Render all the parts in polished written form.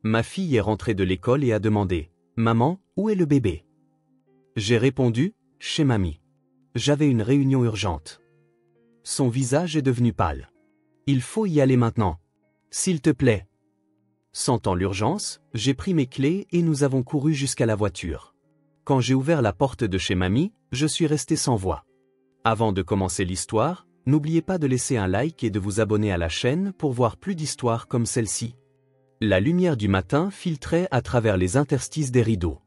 Ma fille est rentrée de l'école et a demandé « Maman, où est le bébé ?» J'ai répondu « Chez mamie. J'avais une réunion urgente. » Son visage est devenu pâle. « Il faut y aller maintenant. S'il te plaît. » Sentant l'urgence, j'ai pris mes clés et nous avons couru jusqu'à la voiture. Quand j'ai ouvert la porte de chez mamie, je suis resté sans voix. Avant de commencer l'histoire, n'oubliez pas de laisser un like et de vous abonner à la chaîne pour voir plus d'histoires comme celle-ci. La lumière du matin filtrait à travers les interstices des rideaux.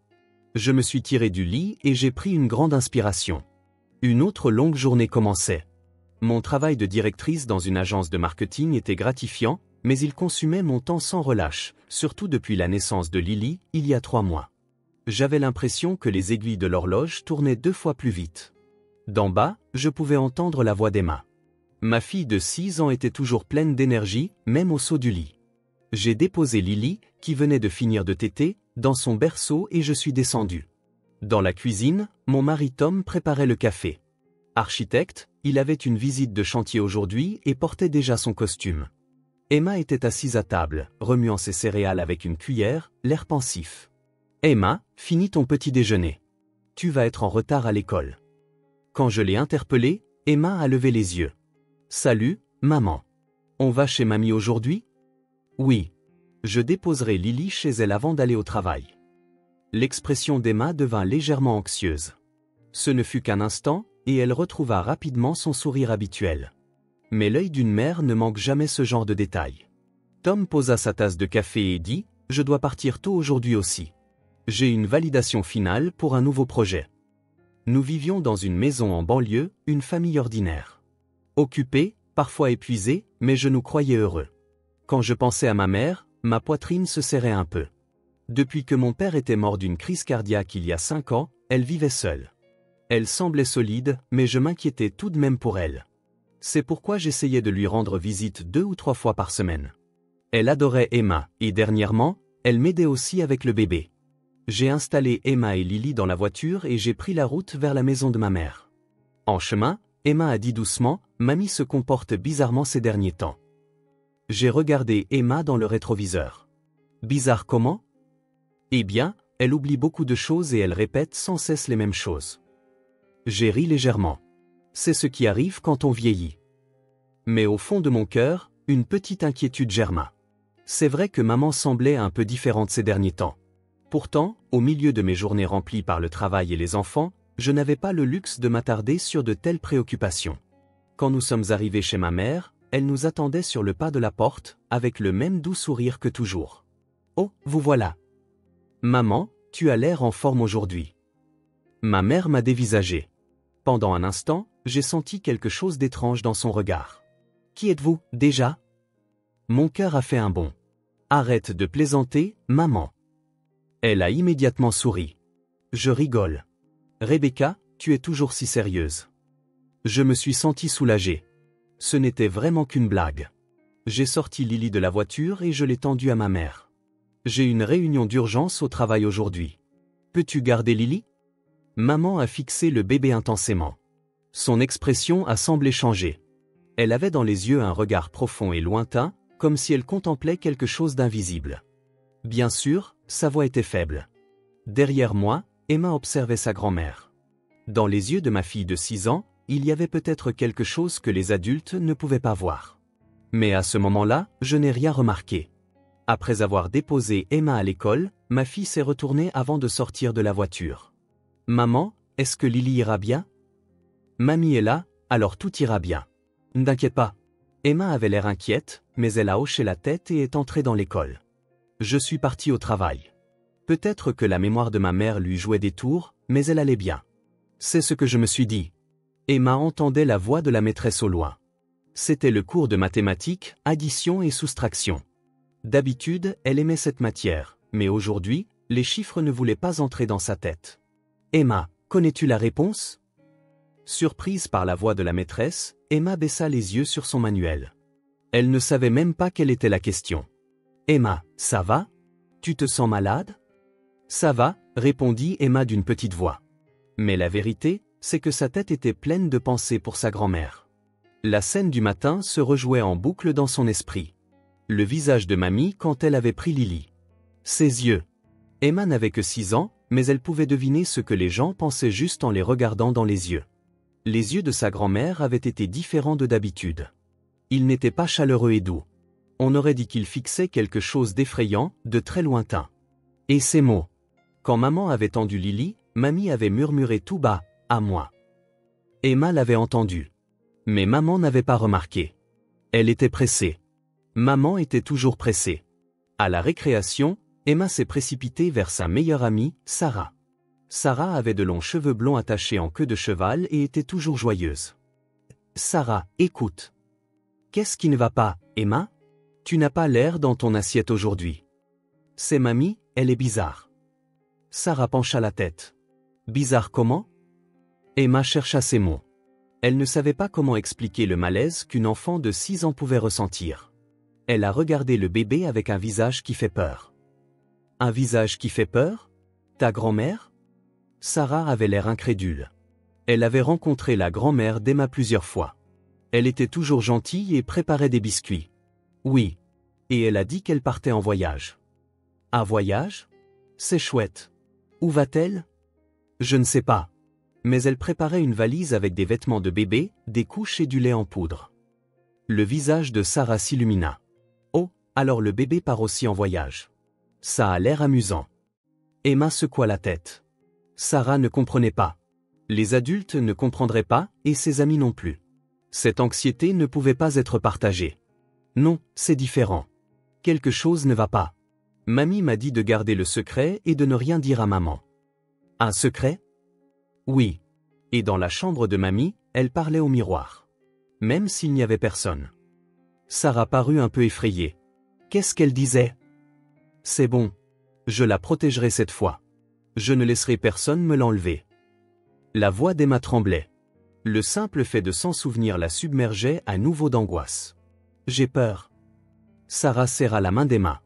Je me suis tiré du lit et j'ai pris une grande inspiration. Une autre longue journée commençait. Mon travail de directrice dans une agence de marketing était gratifiant, mais il consumait mon temps sans relâche, surtout depuis la naissance de Lily, il y a 3 mois. J'avais l'impression que les aiguilles de l'horloge tournaient 2 fois plus vite. D'en bas, je pouvais entendre la voix d'Emma. Ma fille de 6 ans était toujours pleine d'énergie, même au saut du lit. J'ai déposé Lily, qui venait de finir de téter, dans son berceau et je suis descendu. Dans la cuisine, mon mari Tom préparait le café. Architecte, il avait une visite de chantier aujourd'hui et portait déjà son costume. Emma était assise à table, remuant ses céréales avec une cuillère, l'air pensif. « Emma, finis ton petit déjeuner. Tu vas être en retard à l'école. » Quand je l'ai interpellée, Emma a levé les yeux. « Salut, maman. On va chez mamie aujourd'hui ? » « Oui. Je déposerai Lily chez elle avant d'aller au travail. » L'expression d'Emma devint légèrement anxieuse. Ce ne fut qu'un instant, et elle retrouva rapidement son sourire habituel. Mais l'œil d'une mère ne manque jamais ce genre de détails. Tom posa sa tasse de café et dit « Je dois partir tôt aujourd'hui aussi. J'ai une validation finale pour un nouveau projet. » Nous vivions dans une maison en banlieue, une famille ordinaire. Occupée, parfois épuisée, mais je nous croyais heureux. Quand je pensais à ma mère, ma poitrine se serrait un peu. Depuis que mon père était mort d'une crise cardiaque il y a 5 ans, elle vivait seule. Elle semblait solide, mais je m'inquiétais tout de même pour elle. C'est pourquoi j'essayais de lui rendre visite 2 ou 3 fois par semaine. Elle adorait Emma, et dernièrement, elle m'aidait aussi avec le bébé. J'ai installé Emma et Lily dans la voiture et j'ai pris la route vers la maison de ma mère. En chemin, Emma a dit doucement « Mamie se comporte bizarrement ces derniers temps. » J'ai regardé Emma dans le rétroviseur. Bizarre comment ? Eh bien, elle oublie beaucoup de choses et elle répète sans cesse les mêmes choses. J'ai ri légèrement. C'est ce qui arrive quand on vieillit. Mais au fond de mon cœur, une petite inquiétude germa. C'est vrai que maman semblait un peu différente ces derniers temps. Pourtant, au milieu de mes journées remplies par le travail et les enfants, je n'avais pas le luxe de m'attarder sur de telles préoccupations. Quand nous sommes arrivés chez ma mère, elle nous attendait sur le pas de la porte, avec le même doux sourire que toujours. « Oh, vous voilà. Maman, tu as l'air en forme aujourd'hui. » Ma mère m'a dévisagé. Pendant un instant, j'ai senti quelque chose d'étrange dans son regard. « Qui êtes-vous, déjà ?» Mon cœur a fait un bond. « Arrête de plaisanter, maman. » Elle a immédiatement souri. « Je rigole. Rebecca, tu es toujours si sérieuse. » Je me suis senti soulagé. Ce n'était vraiment qu'une blague. J'ai sorti Lily de la voiture et je l'ai tendue à ma mère. « J'ai une réunion d'urgence au travail aujourd'hui. Peux-tu garder Lily ?» Maman a fixé le bébé intensément. Son expression a semblé changer. Elle avait dans les yeux un regard profond et lointain, comme si elle contemplait quelque chose d'invisible. Bien sûr, sa voix était faible. Derrière moi, Emma observait sa grand-mère. Dans les yeux de ma fille de 6 ans, il y avait peut-être quelque chose que les adultes ne pouvaient pas voir. Mais à ce moment-là, je n'ai rien remarqué. Après avoir déposé Emma à l'école, ma fille s'est retournée avant de sortir de la voiture. « Maman, est-ce que Lily ira bien ?»« Mamie est là, alors tout ira bien. Ne t'inquiète pas. » Emma avait l'air inquiète, mais elle a hoché la tête et est entrée dans l'école. Je suis parti au travail. Peut-être que la mémoire de ma mère lui jouait des tours, mais elle allait bien. C'est ce que je me suis dit. Emma entendait la voix de la maîtresse au loin. C'était le cours de mathématiques, addition et soustraction. D'habitude, elle aimait cette matière, mais aujourd'hui, les chiffres ne voulaient pas entrer dans sa tête. « Emma, connais-tu la réponse ?» Surprise par la voix de la maîtresse, Emma baissa les yeux sur son manuel. Elle ne savait même pas quelle était la question. « Emma, ça va ? Tu te sens malade ?»« Ça va », répondit Emma d'une petite voix. Mais la vérité, c'est que sa tête était pleine de pensées pour sa grand-mère. La scène du matin se rejouait en boucle dans son esprit. Le visage de mamie quand elle avait pris Lily. Ses yeux. Emma n'avait que 6 ans, mais elle pouvait deviner ce que les gens pensaient juste en les regardant dans les yeux. Les yeux de sa grand-mère avaient été différents de d'habitude. Ils n'étaient pas chaleureux et doux. On aurait dit qu'ils fixaient quelque chose d'effrayant, de très lointain. Et ces mots. Quand maman avait tendu Lily, mamie avait murmuré tout bas, « à moi ». Emma l'avait entendu. Mais maman n'avait pas remarqué. Elle était pressée. Maman était toujours pressée. À la récréation, Emma s'est précipitée vers sa meilleure amie, Sarah. Sarah avait de longs cheveux blonds attachés en queue de cheval et était toujours joyeuse. « Sarah, écoute. Qu'est-ce qui ne va pas, Emma? Tu n'as pas l'air dans ton assiette aujourd'hui. » « C'est mamie, elle est bizarre. » Sarah pencha la tête. « Bizarre comment ?» Emma chercha ses mots. Elle ne savait pas comment expliquer le malaise qu'une enfant de 6 ans pouvait ressentir. Elle a regardé le bébé avec un visage qui fait peur. « Un visage qui fait peur? Ta grand-mère ?» Sarah avait l'air incrédule. Elle avait rencontré la grand-mère d'Emma plusieurs fois. Elle était toujours gentille et préparait des biscuits. Oui. Et elle a dit qu'elle partait en voyage. Un voyage? C'est chouette. Où va-t-elle? Je ne sais pas. Mais elle préparait une valise avec des vêtements de bébé, des couches et du lait en poudre. Le visage de Sarah s'illumina. Oh, alors le bébé part aussi en voyage. Ça a l'air amusant. Emma secoua la tête. Sarah ne comprenait pas. Les adultes ne comprendraient pas, et ses amis non plus. Cette anxiété ne pouvait pas être partagée. Non, c'est différent. Quelque chose ne va pas. Mamie m'a dit de garder le secret et de ne rien dire à maman. Un secret? Oui. Et dans la chambre de mamie, elle parlait au miroir. Même s'il n'y avait personne. Sarah parut un peu effrayée. Qu'est-ce qu'elle disait? C'est bon. Je la protégerai cette fois. Je ne laisserai personne me l'enlever. La voix d'Emma tremblait. Le simple fait de s'en souvenir la submergeait à nouveau d'angoisse. J'ai peur. Sarah serra la main d'Emma.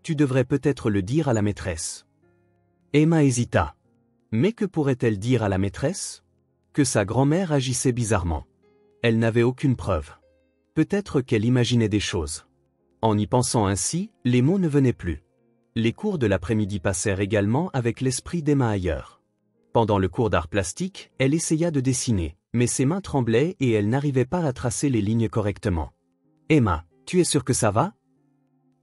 Tu devrais peut-être le dire à la maîtresse. Emma hésita. Mais que pourrait-elle dire à la maîtresse? Que sa grand-mère agissait bizarrement. Elle n'avait aucune preuve. Peut-être qu'elle imaginait des choses. En y pensant ainsi, les mots ne venaient plus. Les cours de l'après-midi passèrent également avec l'esprit d'Emma ailleurs. Pendant le cours d'art plastique, elle essaya de dessiner, mais ses mains tremblaient et elle n'arrivait pas à tracer les lignes correctement. « Emma, tu es sûre que ça va ?»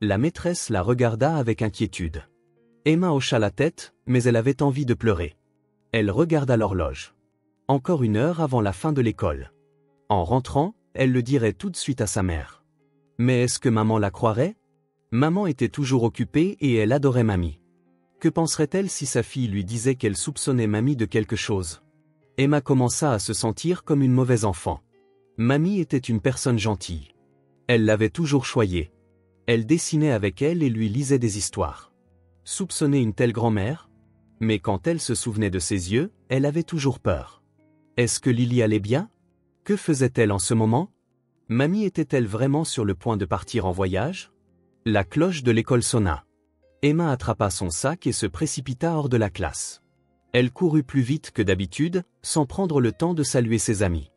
La maîtresse la regarda avec inquiétude. Emma hocha la tête, mais elle avait envie de pleurer. Elle regarda l'horloge. Encore 1 heure avant la fin de l'école. En rentrant, elle le dirait tout de suite à sa mère. Mais est-ce que maman la croirait? Maman était toujours occupée et elle adorait mamie. Que penserait-elle si sa fille lui disait qu'elle soupçonnait mamie de quelque chose? Emma commença à se sentir comme une mauvaise enfant. Mamie était une personne gentille. Elle l'avait toujours choyée. Elle dessinait avec elle et lui lisait des histoires. Soupçonner une telle grand-mère? Mais quand elle se souvenait de ses yeux, elle avait toujours peur. Est-ce que Lily allait bien? Que faisait-elle en ce moment? Mamie était-elle vraiment sur le point de partir en voyage? La cloche de l'école sonna. Emma attrapa son sac et se précipita hors de la classe. Elle courut plus vite que d'habitude, sans prendre le temps de saluer ses amis.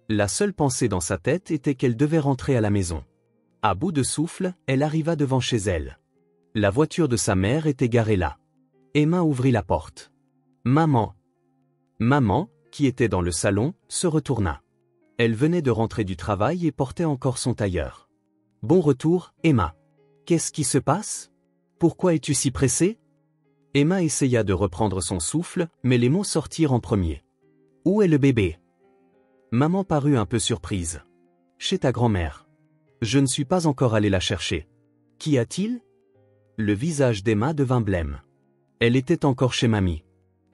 La seule pensée dans sa tête était qu'elle devait rentrer à la maison. À bout de souffle, elle arriva devant chez elle. La voiture de sa mère était garée là. Emma ouvrit la porte. Maman. Maman, qui était dans le salon, se retourna. Elle venait de rentrer du travail et portait encore son tailleur. Bon retour, Emma. Qu'est-ce qui se passe? Pourquoi es-tu si pressée? Emma essaya de reprendre son souffle, mais les mots sortirent en premier. Où est le bébé? Maman parut un peu surprise. Chez ta grand-mère. Je ne suis pas encore allée la chercher. Qu'y a-t-il? Le visage d'Emma devint blême. Elle était encore chez mamie.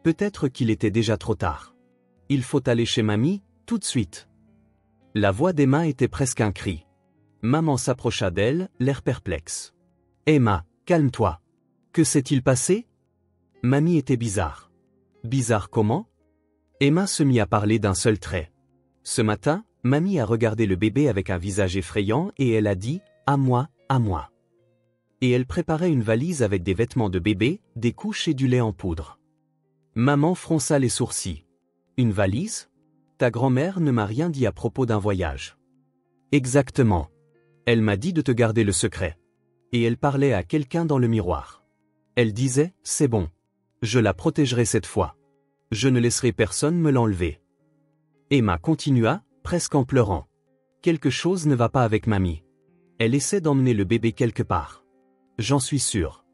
Peut-être qu'il était déjà trop tard. Il faut aller chez mamie, tout de suite. La voix d'Emma était presque un cri. Maman s'approcha d'elle, l'air perplexe. Emma, calme-toi. Que s'est-il passé? Mamie était bizarre. Bizarre comment? Emma se mit à parler d'un seul trait. Ce matin, mamie a regardé le bébé avec un visage effrayant et elle a dit « À moi, à moi ». Et elle préparait une valise avec des vêtements de bébé, des couches et du lait en poudre. Maman fronça les sourcils. Une valise? Ta grand-mère ne m'a rien dit à propos d'un voyage. Exactement. Elle m'a dit de te garder le secret. Et elle parlait à quelqu'un dans le miroir. Elle disait, c'est bon. Je la protégerai cette fois. Je ne laisserai personne me l'enlever. Emma continua, presque en pleurant. Quelque chose ne va pas avec mamie. Elle essaie d'emmener le bébé quelque part. J'en suis sûr.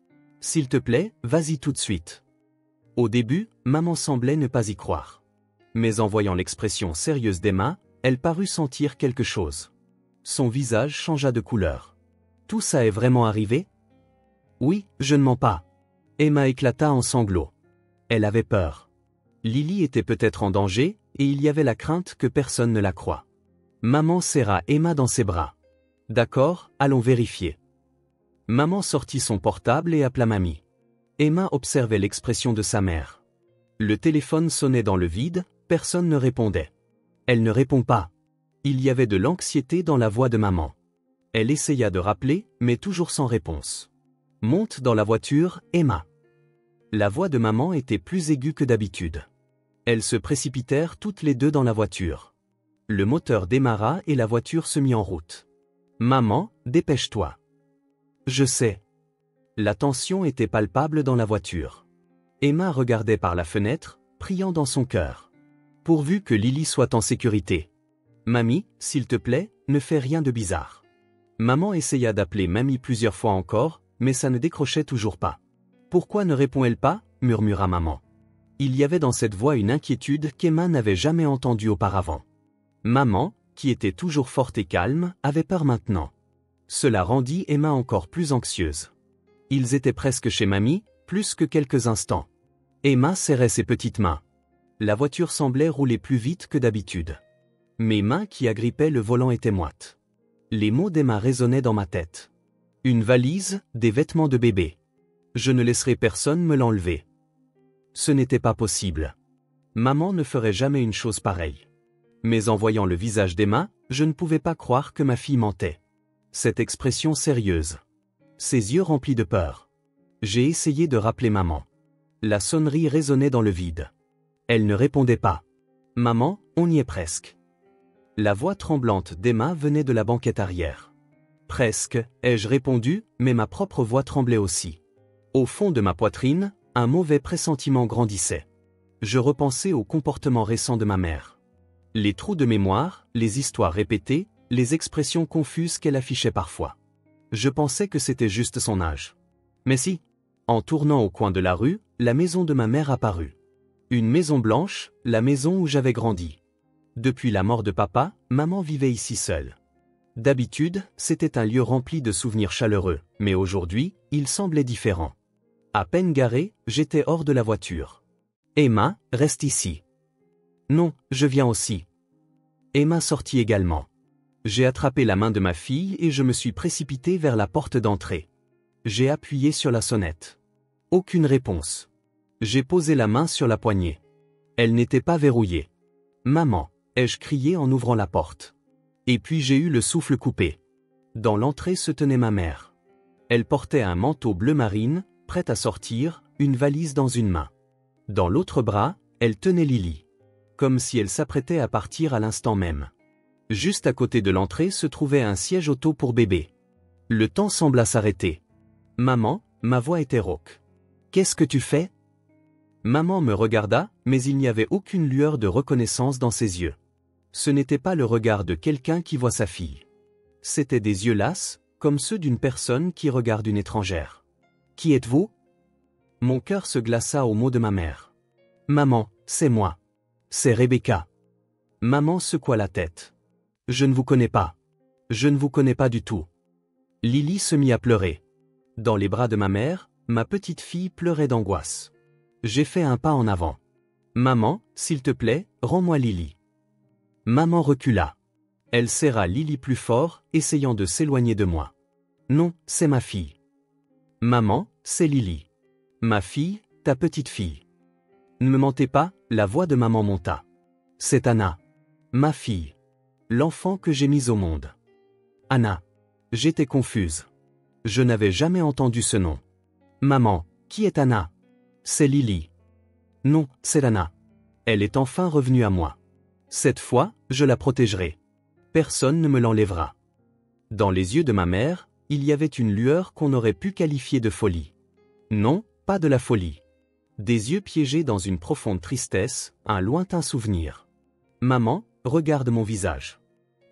S'il te plaît, vas-y tout de suite. Au début, maman semblait ne pas y croire. Mais en voyant l'expression sérieuse d'Emma, elle parut sentir quelque chose. Son visage changea de couleur. Tout ça est vraiment arrivé? Oui, je ne mens pas. Emma éclata en sanglots. Elle avait peur. Lily était peut-être en danger, et il y avait la crainte que personne ne la croie. Maman serra Emma dans ses bras. D'accord, allons vérifier. Maman sortit son portable et appela mamie. Emma observait l'expression de sa mère. Le téléphone sonnait dans le vide, personne ne répondait. Elle ne répond pas. Il y avait de l'anxiété dans la voix de maman. Elle essaya de rappeler, mais toujours sans réponse. Monte dans la voiture, Emma. La voix de maman était plus aiguë que d'habitude. Elles se précipitèrent toutes les deux dans la voiture. Le moteur démarra et la voiture se mit en route. Maman, dépêche-toi. Je sais. La tension était palpable dans la voiture. Emma regardait par la fenêtre, priant dans son cœur. Pourvu que Lily soit en sécurité. Mamie, s'il te plaît, ne fais rien de bizarre. Maman essaya d'appeler mamie plusieurs fois encore, mais ça ne décrochait toujours pas. Pourquoi ne répond-elle pas? Murmura maman. Il y avait dans cette voix une inquiétude qu'Emma n'avait jamais entendue auparavant. Maman, qui était toujours forte et calme, avait peur maintenant. Cela rendit Emma encore plus anxieuse. Ils étaient presque chez mamie, plus que quelques instants. Emma serrait ses petites mains. La voiture semblait rouler plus vite que d'habitude. Mes mains qui agrippaient le volant étaient moites. Les mots d'Emma résonnaient dans ma tête. Une valise, des vêtements de bébé. Je ne laisserai personne me l'enlever. Ce n'était pas possible. Maman ne ferait jamais une chose pareille. Mais en voyant le visage d'Emma, je ne pouvais pas croire que ma fille mentait. Cette expression sérieuse. Ses yeux remplis de peur. J'ai essayé de rappeler maman. La sonnerie résonnait dans le vide. Elle ne répondait pas. Maman, on y est presque. La voix tremblante d'Emma venait de la banquette arrière. Presque, ai-je répondu, mais ma propre voix tremblait aussi. Au fond de ma poitrine, un mauvais pressentiment grandissait. Je repensais au comportement récent de ma mère. Les trous de mémoire, les histoires répétées, les expressions confuses qu'elle affichait parfois. Je pensais que c'était juste son âge. Mais si. En tournant au coin de la rue, la maison de ma mère apparut. Une maison blanche, la maison où j'avais grandi. Depuis la mort de papa, maman vivait ici seule. D'habitude, c'était un lieu rempli de souvenirs chaleureux, mais aujourd'hui, il semblait différent. À peine garé, j'étais hors de la voiture. Emma, reste ici. Non, je viens aussi. Emma sortit également. J'ai attrapé la main de ma fille et je me suis précipité vers la porte d'entrée. J'ai appuyé sur la sonnette. Aucune réponse. J'ai posé la main sur la poignée. Elle n'était pas verrouillée. Maman, ai-je crié en ouvrant la porte. Et puis j'ai eu le souffle coupé. Dans l'entrée se tenait ma mère. Elle portait un manteau bleu marine, prête à sortir, une valise dans une main. Dans l'autre bras, elle tenait Lily. Comme si elle s'apprêtait à partir à l'instant même. Juste à côté de l'entrée se trouvait un siège auto pour bébé. Le temps sembla s'arrêter. Maman, ma voix était rauque. Qu'est-ce que tu fais? Maman me regarda, mais il n'y avait aucune lueur de reconnaissance dans ses yeux. Ce n'était pas le regard de quelqu'un qui voit sa fille. C'étaient des yeux lasses, comme ceux d'une personne qui regarde une étrangère. Qui êtes-vous? Mon cœur se glaça au mot de ma mère. Maman, c'est moi. C'est Rebecca. Maman secoua la tête. Je ne vous connais pas. Je ne vous connais pas du tout. Lily se mit à pleurer. Dans les bras de ma mère, ma petite fille pleurait d'angoisse. J'ai fait un pas en avant. Maman, s'il te plaît, rends-moi Lily. Maman recula. Elle serra Lily plus fort, essayant de s'éloigner de moi. Non, c'est ma fille. Maman, c'est Lily. Ma fille, ta petite fille. Ne me mentez pas, la voix de maman monta. C'est Anna. Ma fille. L'enfant que j'ai mise au monde. Anna. J'étais confuse. Je n'avais jamais entendu ce nom. Maman, qui est Anna? C'est Lily. Non, c'est Anna. Elle est enfin revenue à moi. Cette fois, je la protégerai. Personne ne me l'enlèvera. Dans les yeux de ma mère, il y avait une lueur qu'on aurait pu qualifier de folie. Non, pas de la folie. Des yeux piégés dans une profonde tristesse, un lointain souvenir. Maman, regarde mon visage.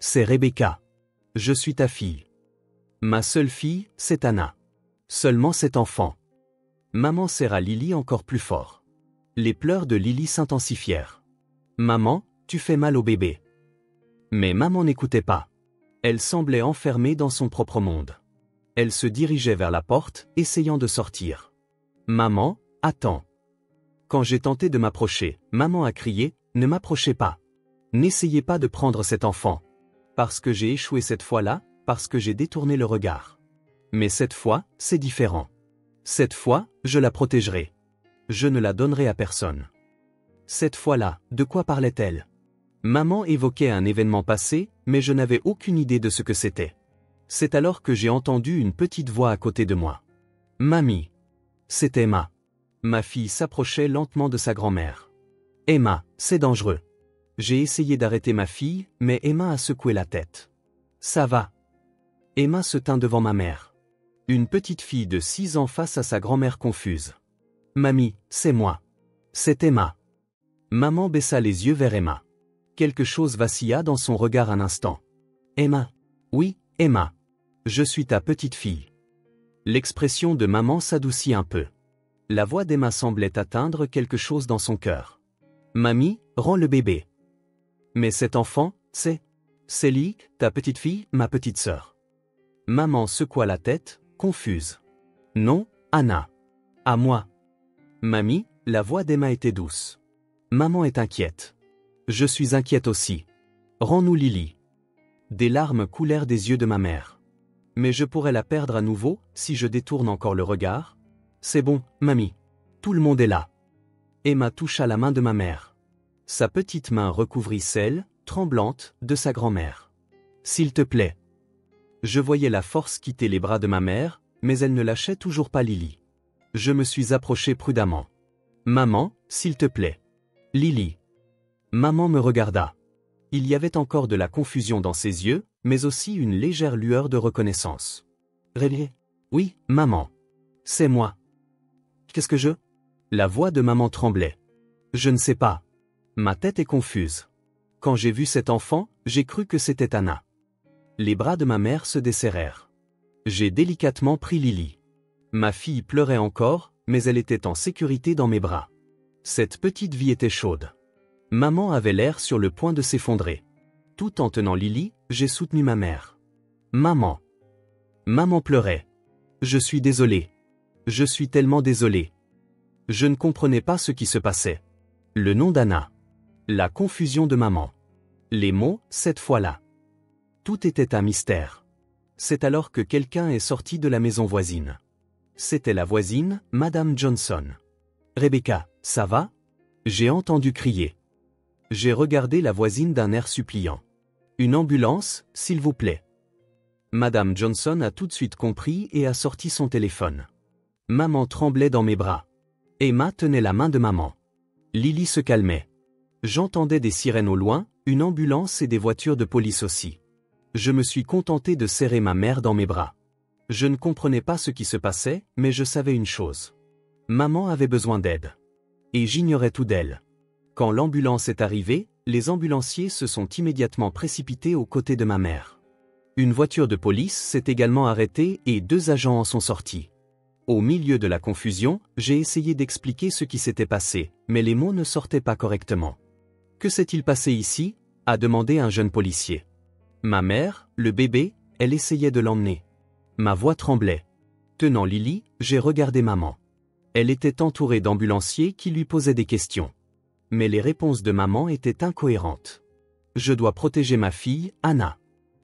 C'est Rebecca. Je suis ta fille. Ma seule fille, c'est Anna. Seulement cet enfant. Maman serra Lily encore plus fort. Les pleurs de Lily s'intensifièrent. Maman, tu fais mal au bébé. Mais maman n'écoutait pas. Elle semblait enfermée dans son propre monde. Elle se dirigeait vers la porte, essayant de sortir. Maman, attends. Quand j'ai tenté de m'approcher, maman a crié, ne m'approchez pas. N'essayez pas de prendre cet enfant. Parce que j'ai échoué cette fois-là, parce que j'ai détourné le regard. Mais cette fois, c'est différent. Cette fois, je la protégerai. Je ne la donnerai à personne. Cette fois-là, de quoi parlait-elle? Maman évoquait un événement passé, mais je n'avais aucune idée de ce que c'était. C'est alors que j'ai entendu une petite voix à côté de moi. Mamie. C'est Emma. Ma fille s'approchait lentement de sa grand-mère. Emma, c'est dangereux. J'ai essayé d'arrêter ma fille, mais Emma a secoué la tête. Ça va. Emma se tint devant ma mère. Une petite fille de 6 ans face à sa grand-mère confuse. Mamie, c'est moi. C'est Emma. Maman baissa les yeux vers Emma. Quelque chose vacilla dans son regard un instant. Emma. Oui, Emma. Je suis ta petite fille. L'expression de maman s'adoucit un peu. La voix d'Emma semblait atteindre quelque chose dans son cœur. Mamie, rends le bébé. Mais cet enfant, c'est Célie, ta petite fille, ma petite sœur. Maman secoua la tête, confuse. Non, Anna. À moi. Mamie, la voix d'Emma était douce. Maman est inquiète. Je suis inquiète aussi. Rends-nous Lily. Des larmes coulèrent des yeux de ma mère. Mais je pourrais la perdre à nouveau, si je détourne encore le regard. C'est bon, mamie. Tout le monde est là. Emma toucha la main de ma mère. Sa petite main recouvrit celle, tremblante, de sa grand-mère. S'il te plaît. Je voyais la force quitter les bras de ma mère, mais elle ne lâchait toujours pas Lily. Je me suis approché prudemment. Maman, s'il te plaît. Lily. Maman me regarda. Il y avait encore de la confusion dans ses yeux, mais aussi une légère lueur de reconnaissance. Réveillé. Oui, maman. C'est moi. Qu'est-ce que je... La voix de maman tremblait. Je ne sais pas. Ma tête est confuse. Quand j'ai vu cet enfant, j'ai cru que c'était Anna. Les bras de ma mère se desserrèrent. J'ai délicatement pris Lily. Ma fille pleurait encore, mais elle était en sécurité dans mes bras. Cette petite vie était chaude. Maman avait l'air sur le point de s'effondrer. Tout en tenant Lily, j'ai soutenu ma mère. Maman. Maman pleurait. Je suis désolé. Je suis tellement désolé. Je ne comprenais pas ce qui se passait. Le nom d'Anna. La confusion de maman. Les mots, cette fois-là. Tout était un mystère. C'est alors que quelqu'un est sorti de la maison voisine. C'était la voisine, Madame Johnson. Rebecca, ça va? J'ai entendu crier. J'ai regardé la voisine d'un air suppliant. Une ambulance, s'il vous plaît. Madame Johnson a tout de suite compris et a sorti son téléphone. Maman tremblait dans mes bras. Emma tenait la main de maman. Lily se calmait. J'entendais des sirènes au loin, une ambulance et des voitures de police aussi. Je me suis contenté de serrer ma mère dans mes bras. Je ne comprenais pas ce qui se passait, mais je savais une chose. Maman avait besoin d'aide. Et j'ignorais tout d'elle. Quand l'ambulance est arrivée, les ambulanciers se sont immédiatement précipités aux côtés de ma mère. Une voiture de police s'est également arrêtée et 2 agents en sont sortis. Au milieu de la confusion, j'ai essayé d'expliquer ce qui s'était passé, mais les mots ne sortaient pas correctement. « Que s'est-il passé ici ?» a demandé un jeune policier. Ma mère, le bébé, elle essayait de l'emmener. Ma voix tremblait. Tenant Lily, j'ai regardé maman. Elle était entourée d'ambulanciers qui lui posaient des questions. Mais les réponses de maman étaient incohérentes. Je dois protéger ma fille, Anna.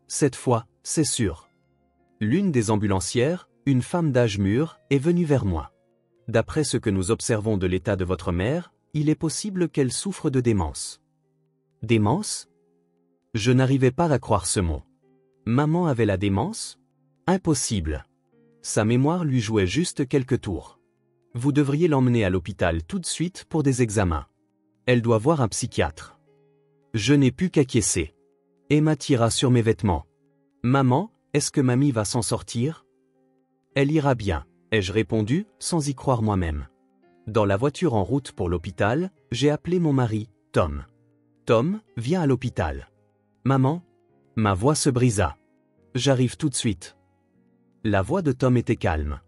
Cette fois, c'est sûr. L'une des ambulancières, une femme d'âge mûr, est venue vers moi. D'après ce que nous observons de l'état de votre mère, il est possible qu'elle souffre de démence. Démence? Je n'arrivais pas à croire ce mot. Maman avait la démence? Impossible. Sa mémoire lui jouait juste quelques tours. Vous devriez l'emmener à l'hôpital tout de suite pour des examens. Elle doit voir un psychiatre. Je n'ai pu qu'acquiescer. Emma tira sur mes vêtements. Maman, est-ce que mamie va s'en sortir? Elle ira bien. ai-je répondu, sans y croire moi-même. Dans la voiture en route pour l'hôpital, j'ai appelé mon mari, Tom. Tom, viens à l'hôpital. Maman? Ma voix se brisa. J'arrive tout de suite. La voix de Tom était calme.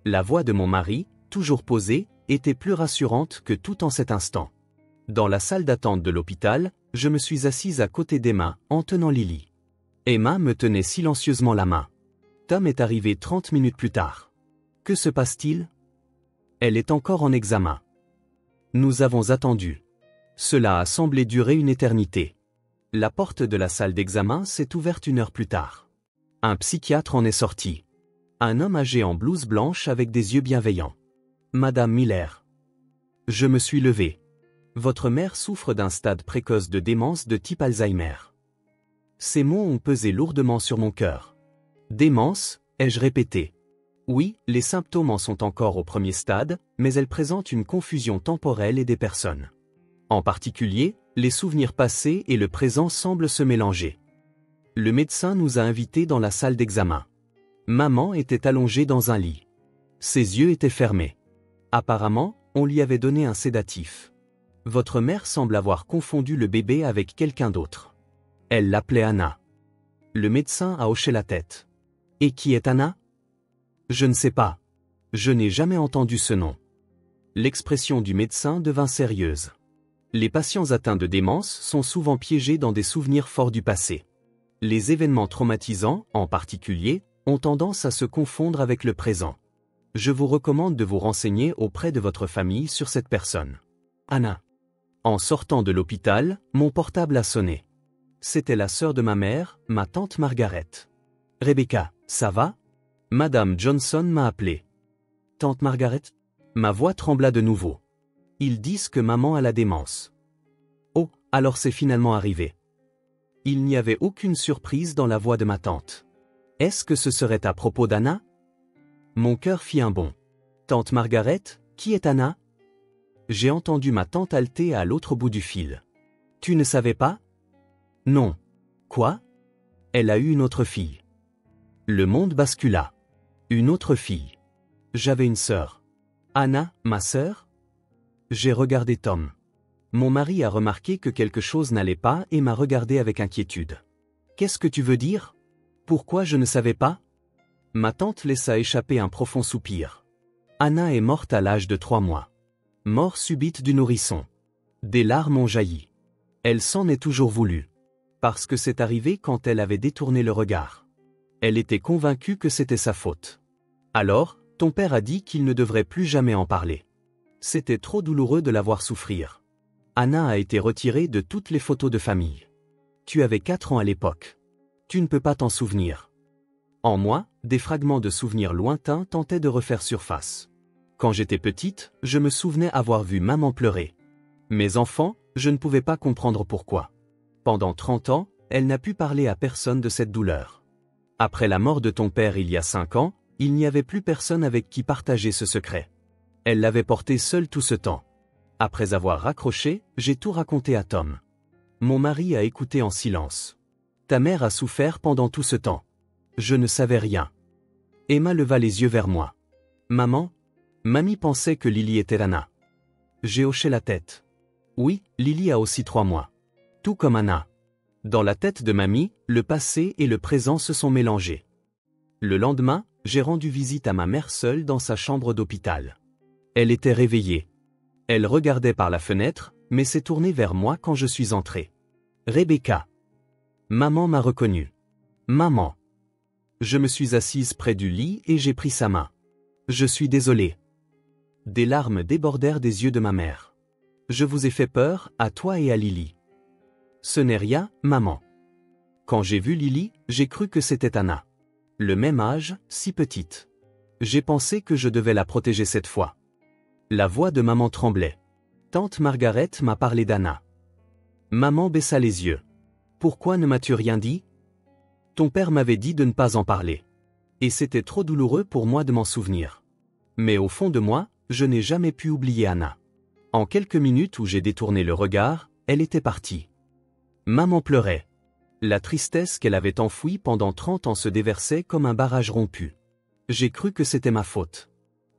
La voix de mon mari, toujours posée, était plus rassurante que tout en cet instant. Dans la salle d'attente de l'hôpital, je me suis assise à côté d'Emma, en tenant Lily. Emma me tenait silencieusement la main. Tom est arrivé 30 minutes plus tard. Que se passe-t-il? Elle est encore en examen. Nous avons attendu. Cela a semblé durer une éternité. La porte de la salle d'examen s'est ouverte 1 heure plus tard. Un psychiatre en est sorti. Un homme âgé en blouse blanche avec des yeux bienveillants. Madame Miller. Je me suis levé. Votre mère souffre d'un stade précoce de démence de type Alzheimer. Ces mots ont pesé lourdement sur mon cœur. Démence, ai-je répété. Oui, les symptômes en sont encore au premier stade, mais elles présentent une confusion temporelle et des personnes. En particulier, les souvenirs passés et le présent semblent se mélanger. Le médecin nous a invités dans la salle d'examen. Maman était allongée dans un lit. Ses yeux étaient fermés. Apparemment, on lui avait donné un sédatif. Votre mère semble avoir confondu le bébé avec quelqu'un d'autre. Elle l'appelait Anna. Le médecin a hoché la tête. Et qui est Anna? Je ne sais pas. Je n'ai jamais entendu ce nom. L'expression du médecin devint sérieuse. Les patients atteints de démence sont souvent piégés dans des souvenirs forts du passé. Les événements traumatisants, en particulier, ont tendance à se confondre avec le présent. Je vous recommande de vous renseigner auprès de votre famille sur cette personne. Anna. En sortant de l'hôpital, mon portable a sonné. C'était la sœur de ma mère, ma tante Margaret. Rebecca, ça va? Madame Johnson m'a appelé. Tante Margaret? Ma voix trembla de nouveau. Ils disent que maman a la démence. Oh, alors c'est finalement arrivé. Il n'y avait aucune surprise dans la voix de ma tante. Est-ce que ce serait à propos d'Anna? Mon cœur fit un bond. Tante Margaret, qui est Anna? J'ai entendu ma tante halter à l'autre bout du fil. Tu ne savais pas? Non. Quoi? Elle a eu une autre fille. Le monde bascula. Une autre fille. J'avais une sœur. Anna, ma sœur? J'ai regardé Tom. Mon mari a remarqué que quelque chose n'allait pas et m'a regardé avec inquiétude. Qu'est-ce que tu veux dire? Pourquoi je ne savais pas? Ma tante laissa échapper un profond soupir. Anna est morte à l'âge de 3 mois. Mort subite du nourrisson. Des larmes ont jailli. Elle s'en est toujours voulu. Parce que c'est arrivé quand elle avait détourné le regard. Elle était convaincue que c'était sa faute. Alors, ton père a dit qu'il ne devrait plus jamais en parler. C'était trop douloureux de la voir souffrir. Anna a été retirée de toutes les photos de famille. Tu avais 4 ans à l'époque. Tu ne peux pas t'en souvenir. En moi, des fragments de souvenirs lointains tentaient de refaire surface. Quand j'étais petite, je me souvenais avoir vu maman pleurer. Mes enfants, je ne pouvais pas comprendre pourquoi. Pendant 30 ans, elle n'a pu parler à personne de cette douleur. Après la mort de ton père il y a 5 ans, il n'y avait plus personne avec qui partager ce secret. Elle l'avait porté seule tout ce temps. Après avoir raccroché, j'ai tout raconté à Tom. Mon mari a écouté en silence. Ta mère a souffert pendant tout ce temps. Je ne savais rien. Emma leva les yeux vers moi. Maman? Mamie pensait que Lily était Anna. J'ai hoché la tête. Oui, Lily a aussi 3 mois. Tout comme Anna. Dans la tête de mamie, le passé et le présent se sont mélangés. Le lendemain, j'ai rendu visite à ma mère seule dans sa chambre d'hôpital. Elle était réveillée. Elle regardait par la fenêtre, mais s'est tournée vers moi quand je suis entré. Rebecca. Maman m'a reconnu. Maman. Je me suis assise près du lit et j'ai pris sa main. Je suis désolé. Des larmes débordèrent des yeux de ma mère. Je vous ai fait peur, à toi et à Lily. Ce n'est rien, maman. Quand j'ai vu Lily, j'ai cru que c'était Anna. Le même âge, si petite. J'ai pensé que je devais la protéger cette fois. La voix de maman tremblait. Tante Margaret m'a parlé d'Anna. Maman baissa les yeux. Pourquoi ne m'as-tu rien dit? Ton père m'avait dit de ne pas en parler. Et c'était trop douloureux pour moi de m'en souvenir. Mais au fond de moi, je n'ai jamais pu oublier Anna. En quelques minutes où j'ai détourné le regard, elle était partie. Maman pleurait. La tristesse qu'elle avait enfouie pendant 30 ans se déversait comme un barrage rompu. J'ai cru que c'était ma faute.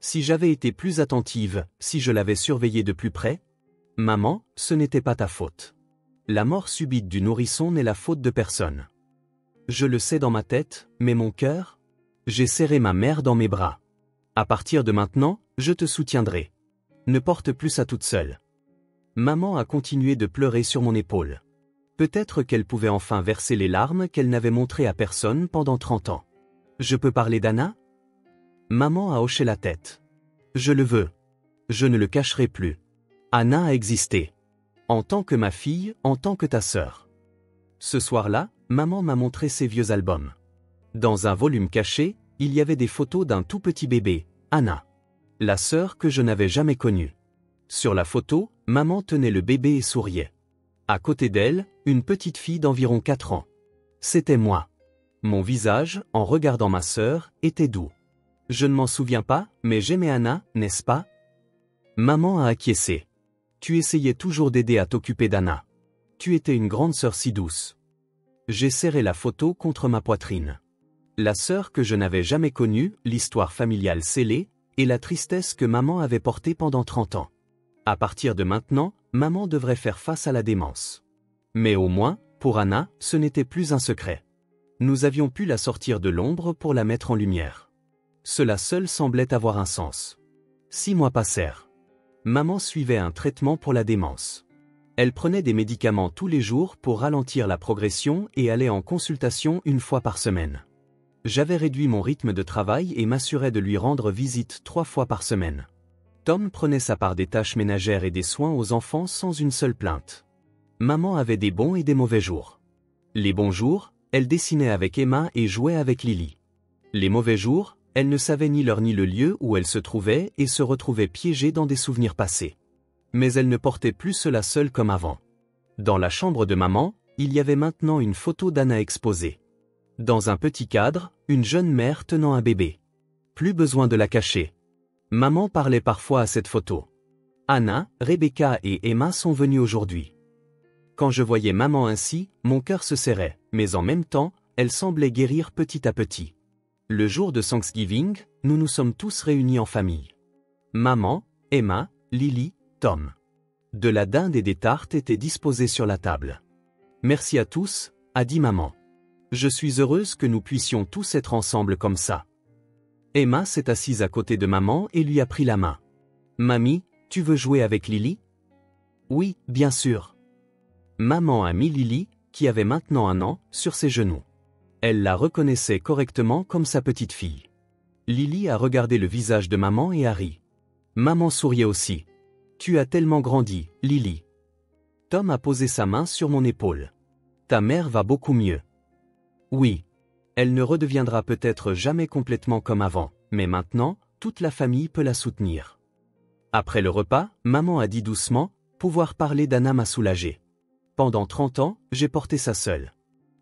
Si j'avais été plus attentive, si je l'avais surveillé de plus près? Maman, ce n'était pas ta faute. La mort subite du nourrisson n'est la faute de personne. Je le sais dans ma tête, mais mon cœur? J'ai serré ma mère dans mes bras. À partir de maintenant, je te soutiendrai. Ne porte plus ça toute seule. Maman a continué de pleurer sur mon épaule. Peut-être qu'elle pouvait enfin verser les larmes qu'elle n'avait montrées à personne pendant 30 ans. Je peux parler d'Anna? Maman a hoché la tête. Je le veux. Je ne le cacherai plus. Anna a existé. En tant que ma fille, en tant que ta sœur. Ce soir-là, maman m'a montré ses vieux albums. Dans un volume caché, il y avait des photos d'un tout petit bébé, Anna. La sœur que je n'avais jamais connue. Sur la photo, maman tenait le bébé et souriait. À côté d'elle, une petite fille d'environ 4 ans. C'était moi. Mon visage, en regardant ma sœur, était doux. Je ne m'en souviens pas, mais j'aimais Anna, n'est-ce pas? Maman a acquiescé. Tu essayais toujours d'aider à t'occuper d'Anna. Tu étais une grande sœur si douce. J'ai serré la photo contre ma poitrine. La sœur que je n'avais jamais connue, l'histoire familiale scellée, et la tristesse que maman avait portée pendant 30 ans. À partir de maintenant, maman devrait faire face à la démence. Mais au moins, pour Anna, ce n'était plus un secret. Nous avions pu la sortir de l'ombre pour la mettre en lumière. Cela seul semblait avoir un sens. 6 mois passèrent. Maman suivait un traitement pour la démence. Elle prenait des médicaments tous les jours pour ralentir la progression et allait en consultation 1 fois par semaine. J'avais réduit mon rythme de travail et m'assurais de lui rendre visite 3 fois par semaine. Tom prenait sa part des tâches ménagères et des soins aux enfants sans une seule plainte. Maman avait des bons et des mauvais jours. Les bons jours, elle dessinait avec Emma et jouait avec Lily. Les mauvais jours, elle ne savait ni l'heure ni le lieu où elle se trouvait et se retrouvait piégée dans des souvenirs passés. Mais elle ne portait plus cela seule comme avant. Dans la chambre de maman, il y avait maintenant une photo d'Anna exposée. Dans un petit cadre, une jeune mère tenant un bébé. Plus besoin de la cacher. Maman parlait parfois à cette photo. Anna, Rebecca et Emma sont venues aujourd'hui. Quand je voyais maman ainsi, mon cœur se serrait, mais en même temps, elle semblait guérir petit à petit. Le jour de Thanksgiving, nous nous sommes tous réunis en famille. Maman, Emma, Lily, Tom. De la dinde et des tartes étaient disposées sur la table. Merci à tous, a dit maman. Je suis heureuse que nous puissions tous être ensemble comme ça. Emma s'est assise à côté de maman et lui a pris la main. Mamie, tu veux jouer avec Lily? Oui, bien sûr. Maman a mis Lily, qui avait maintenant 1 an, sur ses genoux. Elle la reconnaissait correctement comme sa petite fille. Lily a regardé le visage de maman et a ri. Maman souriait aussi. Tu as tellement grandi, Lily. Tom a posé sa main sur mon épaule. Ta mère va beaucoup mieux. Oui. Elle ne redeviendra peut-être jamais complètement comme avant, mais maintenant, toute la famille peut la soutenir. Après le repas, maman a dit doucement, pouvoir parler d'Anna m'a soulagé. Pendant 30 ans, j'ai porté ça seule.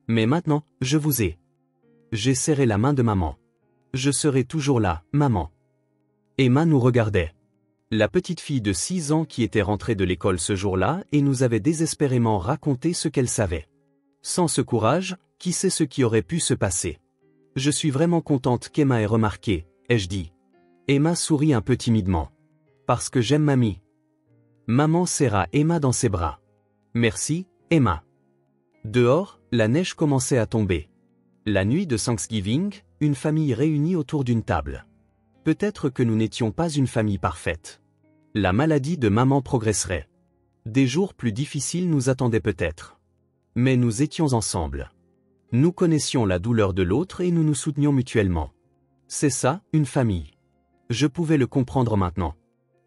Mais maintenant, je vous ai. J'ai serré la main de maman. Je serai toujours là, maman. Emma nous regardait. La petite fille de 6 ans qui était rentrée de l'école ce jour-là et nous avait désespérément raconté ce qu'elle savait. Sans ce courage, qui sait ce qui aurait pu se passer? Je suis vraiment contente qu'Emma ait remarqué, ai-je dit. Emma sourit un peu timidement. Parce que j'aime mamie. Maman serra Emma dans ses bras. Merci, Emma. Dehors, la neige commençait à tomber. La nuit de Thanksgiving, une famille réunie autour d'une table. Peut-être que nous n'étions pas une famille parfaite. La maladie de maman progresserait. Des jours plus difficiles nous attendaient peut-être. Mais nous étions ensemble. Nous connaissions la douleur de l'autre et nous nous soutenions mutuellement. C'est ça, une famille. Je pouvais le comprendre maintenant.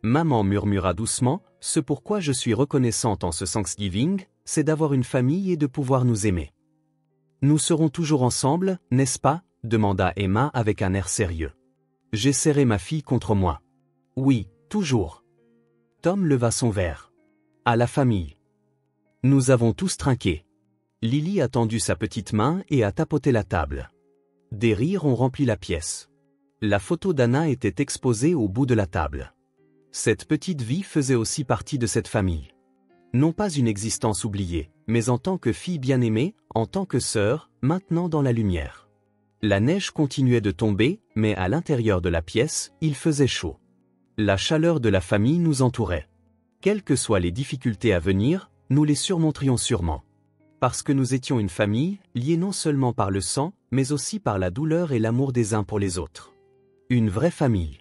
Maman murmura doucement, ce pourquoi je suis reconnaissante en ce Thanksgiving, c'est d'avoir une famille et de pouvoir nous aimer. Nous serons toujours ensemble, n'est-ce pas? Demanda Emma avec un air sérieux. J'ai serré ma fille contre moi. Oui, toujours. Tom leva son verre. À la famille. Nous avons tous trinqué. Lily a tendu sa petite main et a tapoté la table. Des rires ont rempli la pièce. La photo d'Anna était exposée au bout de la table. Cette petite vie faisait aussi partie de cette famille. Non pas une existence oubliée, mais en tant que fille bien-aimée, en tant que sœur, maintenant dans la lumière. La neige continuait de tomber, mais à l'intérieur de la pièce, il faisait chaud. La chaleur de la famille nous entourait. Quelles que soient les difficultés à venir, nous les surmonterions sûrement. Parce que nous étions une famille, liée non seulement par le sang, mais aussi par la douleur et l'amour des uns pour les autres. Une vraie famille.